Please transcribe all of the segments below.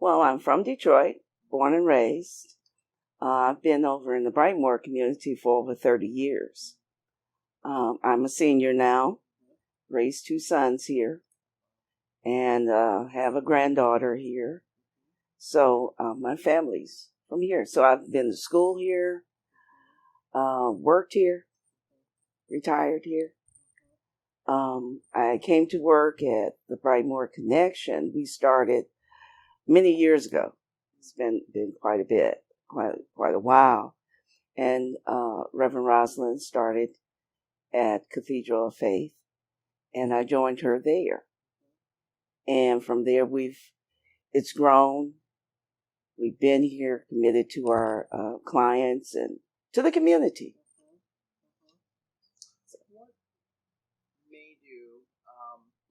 Well, I'm from Detroit, born and raised. I've been over in the Brightmoor community for over 30 years. I'm a senior now, raised two sons here, and have a granddaughter here. So my family's from here. So I've been to school here, worked here, retired here. I came to work at the Brightmoor Connection. We started many years ago. It's been quite a bit, quite a while. And Reverend Rosalind started at Cathedral of Faith, and I joined her there. And from there, it's grown. We've been here, committed to our clients and to the community. What made you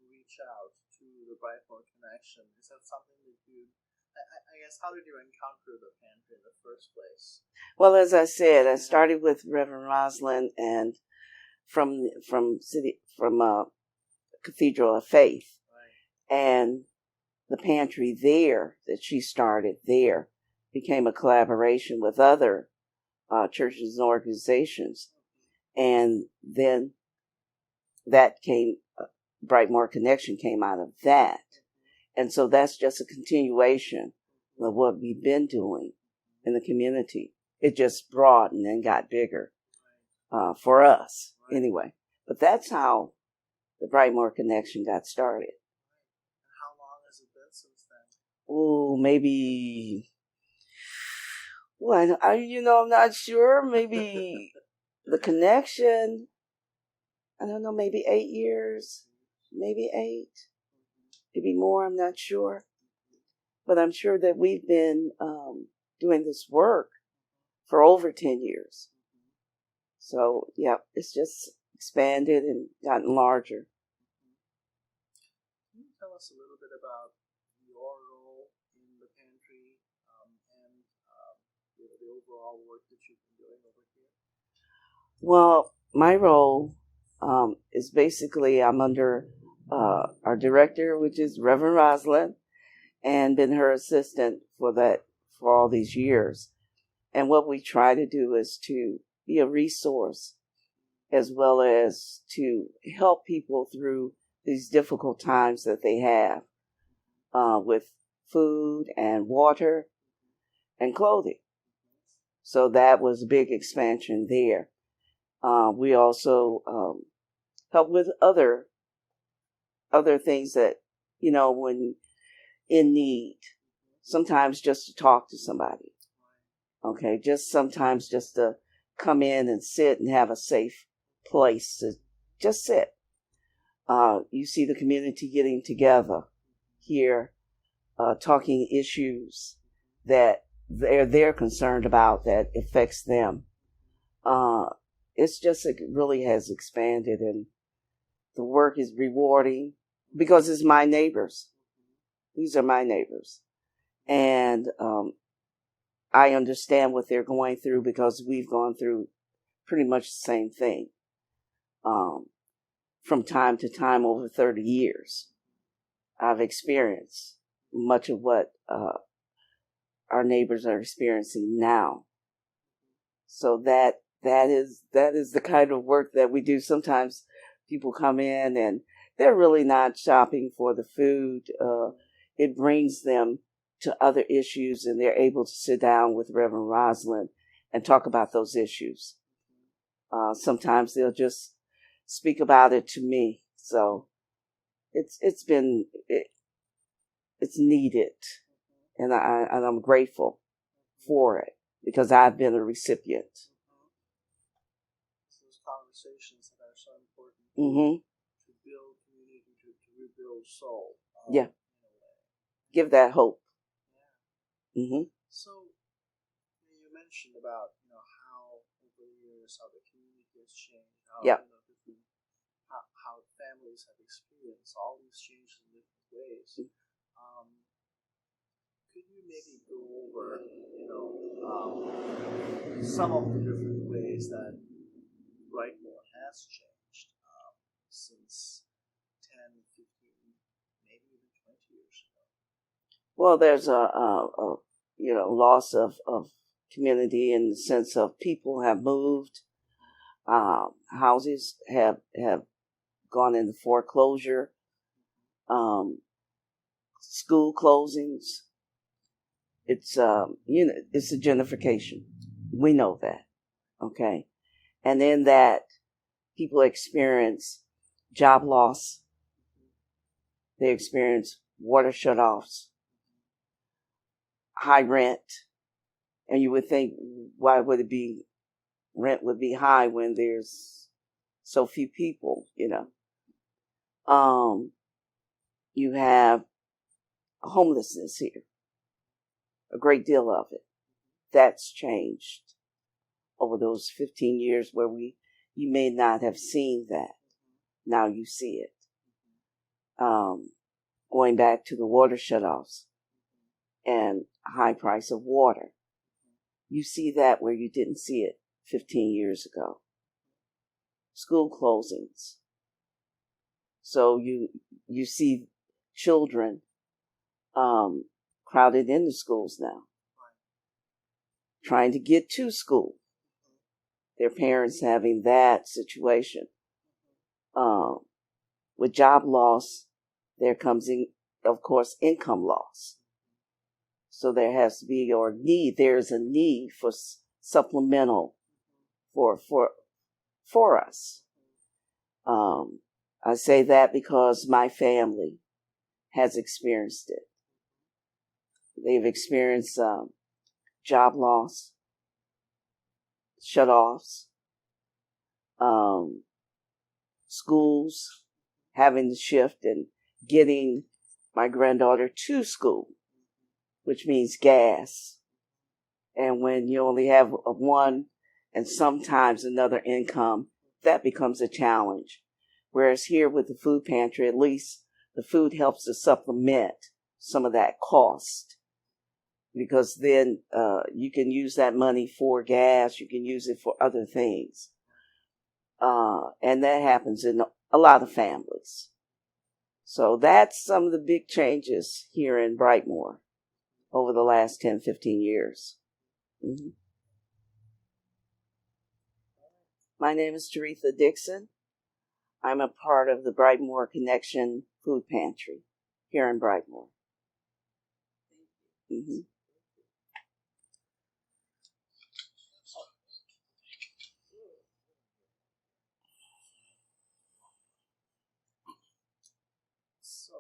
reach out to the Brightmoor Connection? Is that something that I guess, how did you encounter the pantry in the first place? Well, as I said, I started with Reverend Rosalind, and from Cathedral of Faith, right. And the pantry there that she started there became a collaboration with other churches and organizations, and then that came. Brightmoor Connection came out of that. And so that's just a continuation of what we've been doing in the community. It just broadened and got bigger for us anyway. But that's how the Brightmoor Connection got started. How long has it been since then? Oh, maybe, well, I'm not sure. Maybe the connection, I don't know, maybe 8 years, maybe 8. Maybe more, I'm not sure. But I'm sure that we've been doing this work for over 10 years. So, yeah, it's just expanded and gotten larger. Can you tell us a little bit about your role in the pantry and the overall work that you've been doing over here? Well, my role is basically I'm under our director, which is Reverend Rosalind, and been her assistant for all these years. And what we try to do is to be a resource as well as to help people through these difficult times that they have with food and water and clothing. So that was a big expansion there. We also help with other things that, when in need, sometimes just to talk to somebody. Okay, sometimes just to come in and sit and have a safe place to just sit. You see the community getting together here, talking issues that they're concerned about that affects them. It really has expanded, and the work is rewarding because it's my neighbors. These are my neighbors. And I understand what they're going through because we've gone through pretty much the same thing from time to time over 30 years. I've experienced much of what our neighbors are experiencing now. So that is the kind of work that we do. Sometimes people come in and they're really not shopping for the food. It brings them to other issues, and they're able to sit down with Reverend Rosalind and talk about those issues. Sometimes they'll just speak about it to me. So it's needed, and I'm grateful for it because I've been a recipient. Those conversations that are so important to build community, to rebuild soul. Yeah. Give that hope. Yeah. So you mentioned about how over the years how the community has changed, how families have experienced all these changes in different ways. Could you maybe go over some of the different ways that Brightmoor has changed since 10, 15, maybe even 20 years ago? Well, there's a loss of community in the sense of people have moved. Houses have gone into foreclosure. School closings. It's it's a gentrification. We know that. Okay. And in that, people experience job loss. They experience water shutoffs, high rent. And you would think, why would rent would be high when there's so few people, You have homelessness here, a great deal of it. That's changed over those 15 years where you may not have seen that. Now you see it. Going back to the water shutoffs and high price of water. You see that where you didn't see it 15 years ago. School closings. So you see children crowded into schools now, trying to get to school. Their parents having that situation. With job loss, there comes in, of course, income loss. So there has to be there's a need for supplemental for us. I say that because my family has experienced it. They've experienced job loss, shutoffs, schools having to shift and getting my granddaughter to school, which means gas. And when you only have one and sometimes another income, that becomes a challenge. Whereas here with the food pantry, at least the food helps to supplement some of that cost. Because then you can use that money for gas, you can use it for other things. And that happens in a lot of families. So that's some of the big changes here in Brightmoor over the last 10, 15 years. Mm-hmm. My name is Teresa Dixon. I'm a part of the Brightmoor Connection Food Pantry here in Brightmoor. Mm-hmm. So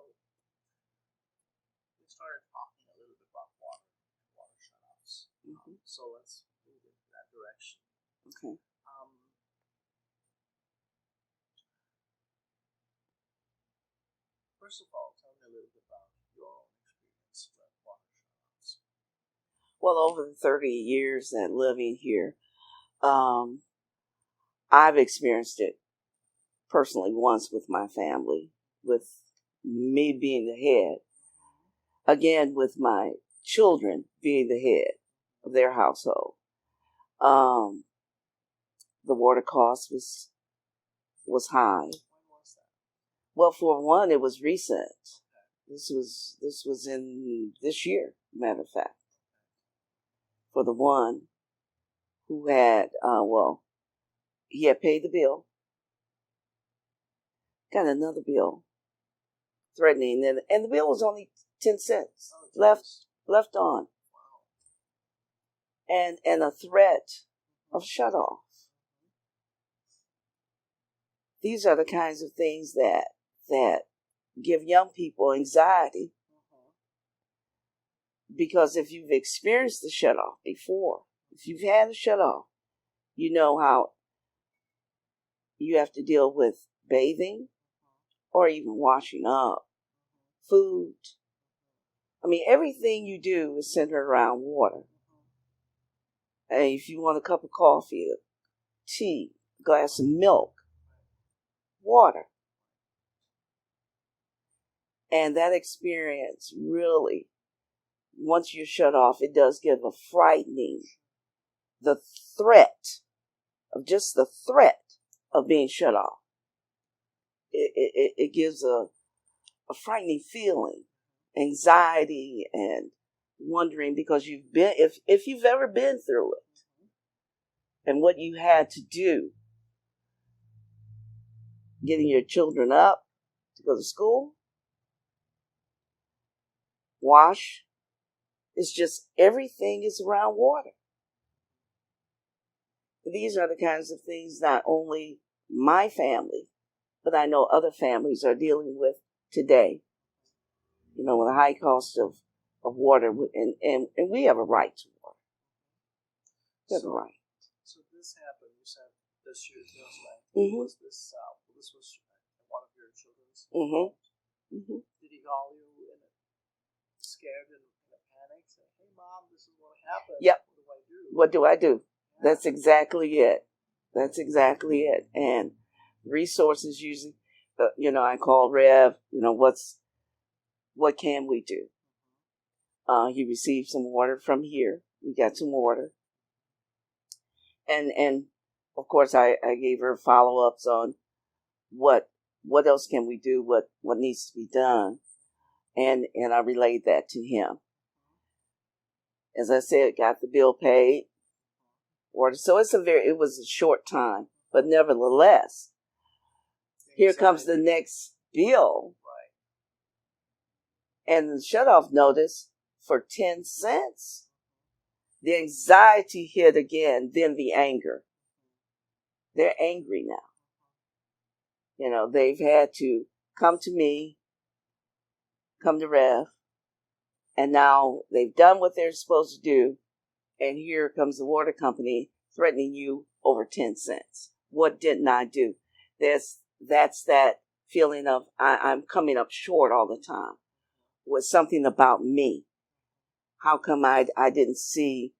we started talking a little bit about water shutoffs. Mm-hmm. So let's move into that direction. Okay. First of all, tell me a little bit about your own experience with water shutoffs. Well, over the 30 years that living here, I've experienced it personally once with my family, with me being the head. Again, with my children being the head of their household. The water cost was high. When was that? Well, for one, it was recent. This was in this year, matter of fact. For the one who had, he had paid the bill, got another bill threatening, and the bill was only 10 cents left on, and a threat of shut off. These are the kinds of things that give young people anxiety, because if you've experienced the shut off before, if you've had a shut off, you know how you have to deal with bathing or even washing up, food. I mean, everything you do is centered around water. And if you want a cup of coffee, tea, a glass of milk, water. And that experience really, once you're shut off, it does give a frightening, the threat of being shut off. It gives a frightening feeling anxiety and wondering because you've been, if you've ever been through it and what you had to do, getting your children up to go to school, wash, it's just everything is around water. These are the kinds of things not only my family, but I know other families are dealing with today. With the high cost of water, and we have a right to water. We have a right. So this happened, you said, this year, Mm-hmm. Was this was one of your children's? Mm-hmm. Mm-hmm. Did he call you scared and in a panic, say, "Hey, Mom, this is what happened. Yep. What do I do?" Yeah. That's exactly it. That's exactly it. And resources usually, I call Rev. What can we do? He received some water from here. We got some water, and of course I gave her follow-ups on what else can we do, what needs to be done, and I relayed that to him. As I said, got the bill paid, water. So it was a short time, but nevertheless, here comes the next bill, and the shutoff notice for 10 cents. The anxiety hit again, then the anger. They're angry now. They've had to come to me, come to Rev, and now they've done what they're supposed to do, and here comes the water company threatening you over 10 cents. What didn't I do? That's that feeling of I'm coming up short all the time. Was something about me. How come I didn't see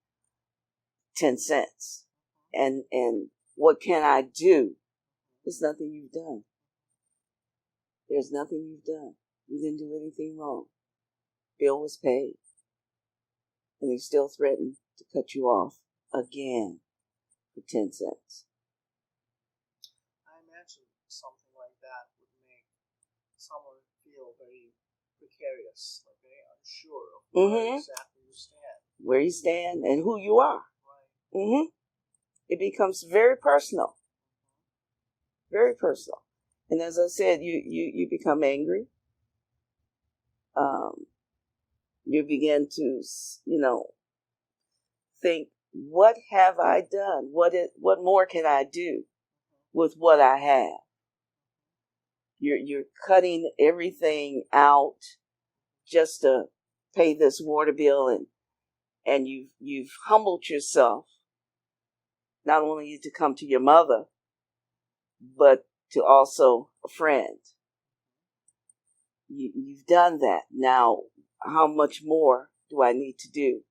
10 cents? And what can I do? There's nothing you've done. There's nothing you've done. You didn't do anything wrong. Bill was paid. And they still threatened to cut you off again for 10 cents. I imagine something like that would make someone feel very precarious, like very unsure of where exactly you stand. Where you stand and who you are. Right. Mm-hmm. It becomes very personal. Very personal. And as I said, you become angry. You begin to, think, what have I done? What more can I do with what I have? You're cutting everything out just to pay this water bill, and you've humbled yourself, not only to come to your mother, but to also a friend. You've done that. Now, how much more do I need to do?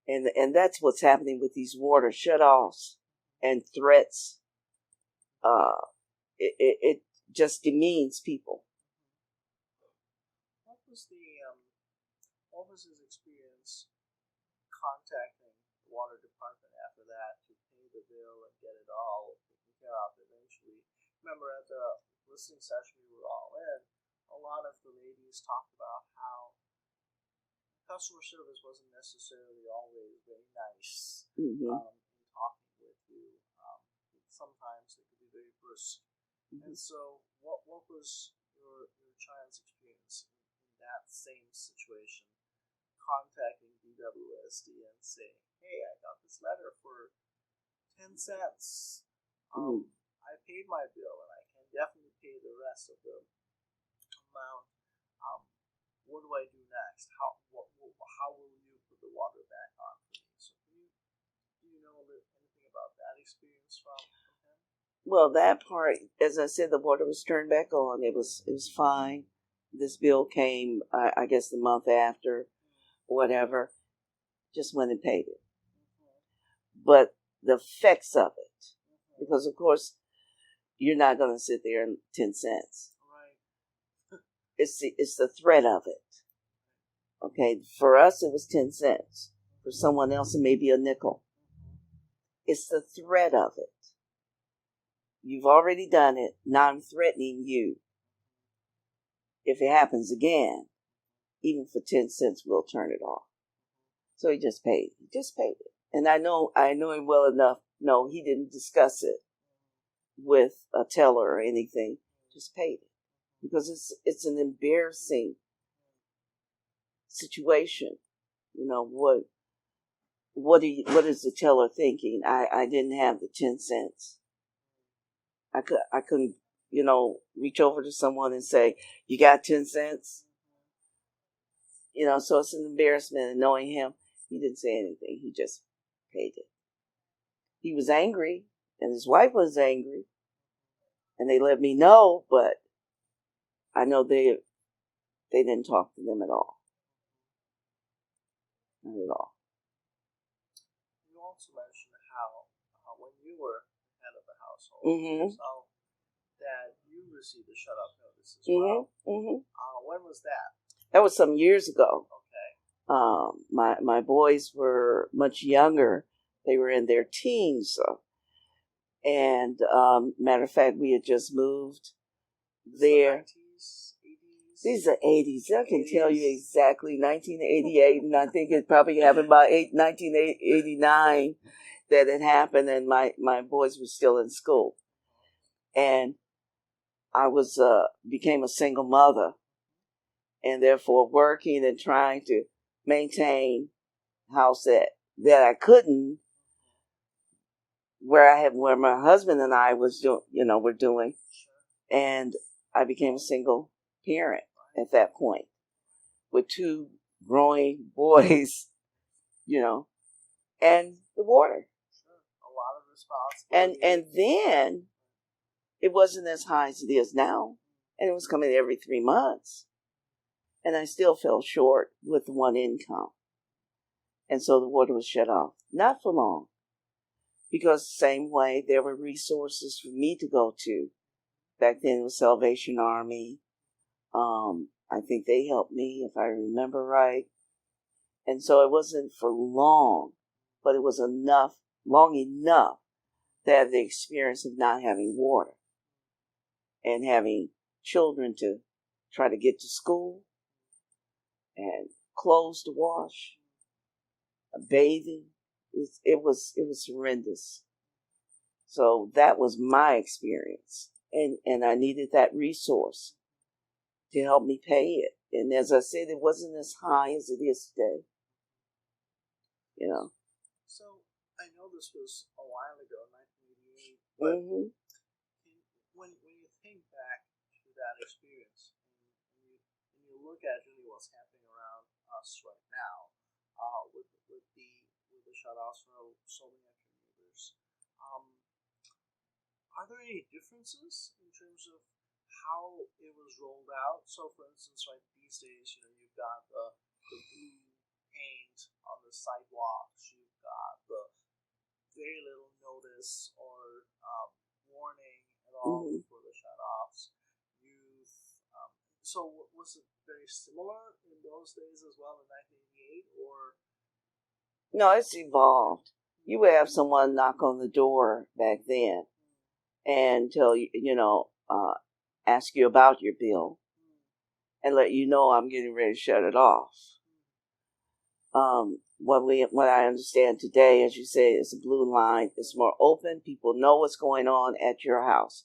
And that's what's happening with these water shutoffs and threats. It just demeans people. What was his experience contacting the water department after that to pay the bill and get it all taken care of eventually? Remember at the listening session we were all in, a lot of the ladies talked about how customer service wasn't necessarily always very nice in talking with you. Sometimes they could be very brusque. And so, what was your child's experience in that same situation? Contacting BWSD and saying, "Hey, I got this letter for 10 cents. I paid my bill, and I can definitely pay the rest of the amount. What do I do next? How will you put the water back on for me?" So do you know anything about that experience from him? Well, that part, as I said, the water was turned back on. It was fine. This bill came, I guess, the month after, whatever. Just went and paid it. But the effects of it, because of course, you're not going to sit there and 10 cents. Right. It's the threat of it. Okay, for us it was 10 cents. For someone else it may be a nickel. It's the threat of it. You've already done it. Now I'm threatening you. If it happens again, even for 10 cents, we'll turn it off. So he just paid. He just paid it. And I know him well enough. No, he didn't discuss it with a teller or anything. Just paid it. Because it's an embarrassing situation. You know, what is the teller thinking? I didn't have the 10 cents. I couldn't, reach over to someone and say, you got 10 cents? So it's an embarrassment. And knowing him, he didn't say anything. He just paid it. He was angry, and his wife was angry, and they let me know, but I know they didn't talk to them at all. Not at all. You also mentioned how when you were head of the household, so that you received a shut-up notice as well. When was that? That was some years ago. Okay. My boys were much younger. They were in their teens. And matter of fact, we had just moved there. These are 80s. I can tell you exactly 1988, and I think it probably happened about 1989 that it happened, and my boys were still in school. And I became a single mother, and therefore working and trying to maintain a house that I couldn't, where my husband and I were doing, and I became a single parent at that point with 2 growing boys, and the water. A lot of responsibility. And then it wasn't as high as it is now, and it was coming every 3 months, and I still fell short with 1 income, and so the water was shut off. Not for long. Because same way, there were resources for me to go to. Back then it was Salvation Army. I think they helped me, if I remember right. And so it wasn't for long, but it was long enough to have the experience of not having water and having children to try to get to school and clothes to wash, bathing. It was horrendous. So that was my experience. And I needed that resource to help me pay it. And as I said, it wasn't as high as it is today. So I know this was a while ago, 1988, but when you think back to that experience, and you look at really what's happening around us right now, with the shutoffs for so many of your neighbors, are there any differences in terms of how it was rolled out? So, for instance, right these days, you've got the blue paint on the sidewalks, you've got the very little notice or warning at all for the shutoffs. So was it very similar in those days as well in 1988, or? No, it's evolved. You would have someone knock on the door back then and tell you, ask you about your bill and let you know I'm getting ready to shut it off. What I understand today, as you say, is a blue line. It's more open. People know what's going on at your house.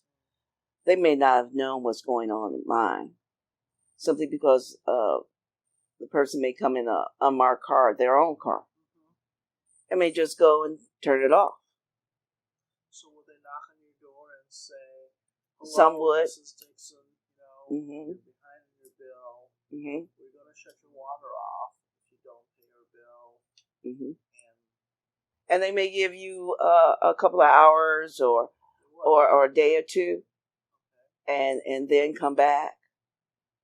They may not have known what's going on in mine, simply because the person may come in an unmarked car, their own car, and may just go and turn it off. So would they knock on your door and say, "Hello, some would. Mrs. Dixon, you're behind in your bill. We're going to shut your water off if you don't pay your bill." And they may give you a couple of hours or a day or two, and then come back.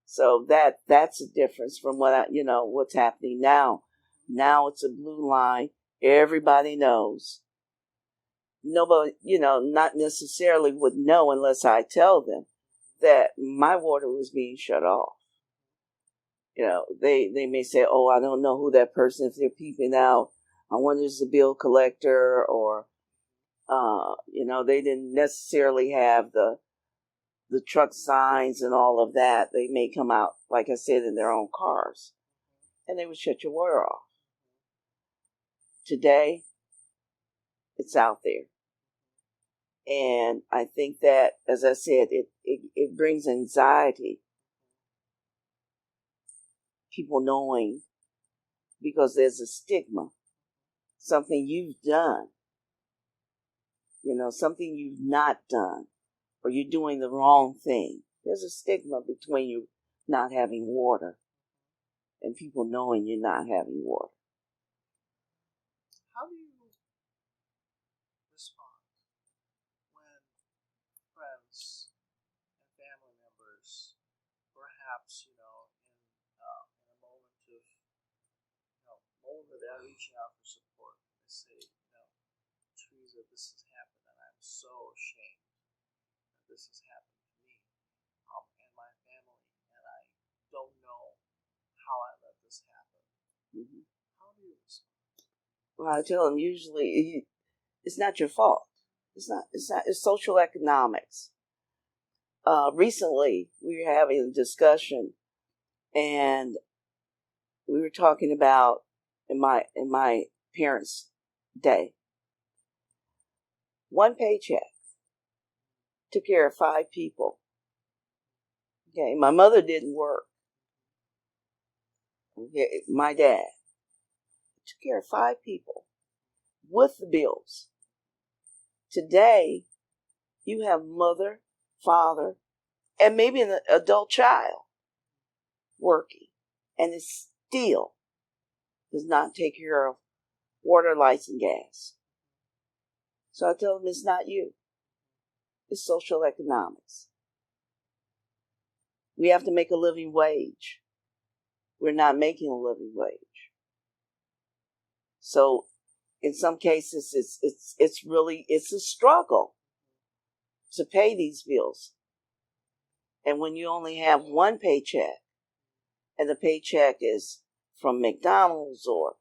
So that's a difference from what's happening now. Now it's a blue line. Everybody knows. Nobody, not necessarily would know unless I tell them that my water was being shut off. They may say, "Oh, I don't know who that person, if they're peeping out. I wonder if it's a bill collector," or, they didn't necessarily have the truck signs and all of that. They may come out, like I said, in their own cars. and they would shut your water off. Today, it's out there. And I think that, as I said, it brings anxiety. People knowing, because there's a stigma, something you've done, something you've not done, or you're doing the wrong thing. There's a stigma between you not having water and people knowing you're not having water. How do you respond when friends and family members, perhaps, in a moment of, moment where they're reaching out for support, they say, Teresa, this has happened and I'm so ashamed that this has happened to me and my family, and I don't know how I let this happen. Mm-hmm. How do you respond? Well, I tell them usually it's not your fault. It's not. It's social economics. Recently, we were having a discussion, and we were talking about in my parents' day, one paycheck took care of 5 people. Okay, my mother didn't work. Okay, my dad took care of 5 people with the bills. Today, you have mother, father, and maybe an adult child working, and it still does not take care of water, lights, and gas. So I tell them it's not you. It's social economics. We have to make a living wage. We're not making a living wage. So in some cases, it's a struggle to pay these bills. And when you only have one paycheck, and the paycheck is from McDonald's or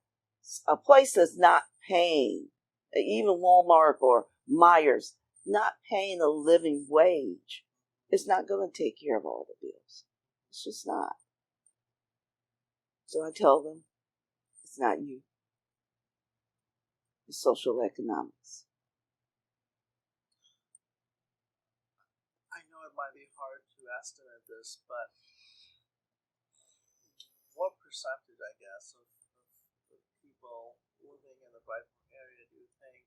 a place that's not paying, even Walmart or Myers, not paying a living wage, it's not going to take care of all the bills. It's just not. So I tell them, it's not you. It's social economics. I know it might be hard to estimate this, but what percentage, I guess, of people living in the Brightmoor area do you think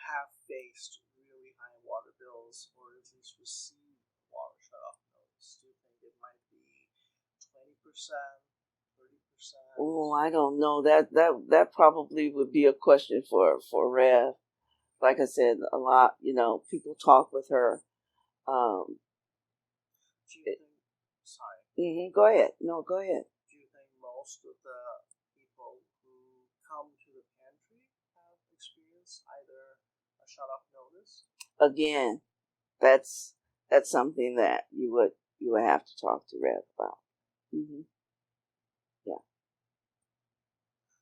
have faced really high water bills, or at least received water shut-off notice? Do you think it might be 20%, 30%? Oh, I don't know. That probably would be a question for Rev. Like I said, a lot, people talk with her. Do you think, sorry. Go ahead. No, go ahead. Do you think most of the people who come to the pantry have experienced either a shut-off notice? Again, that's something that you would have to talk to Rev about. Mm-hmm.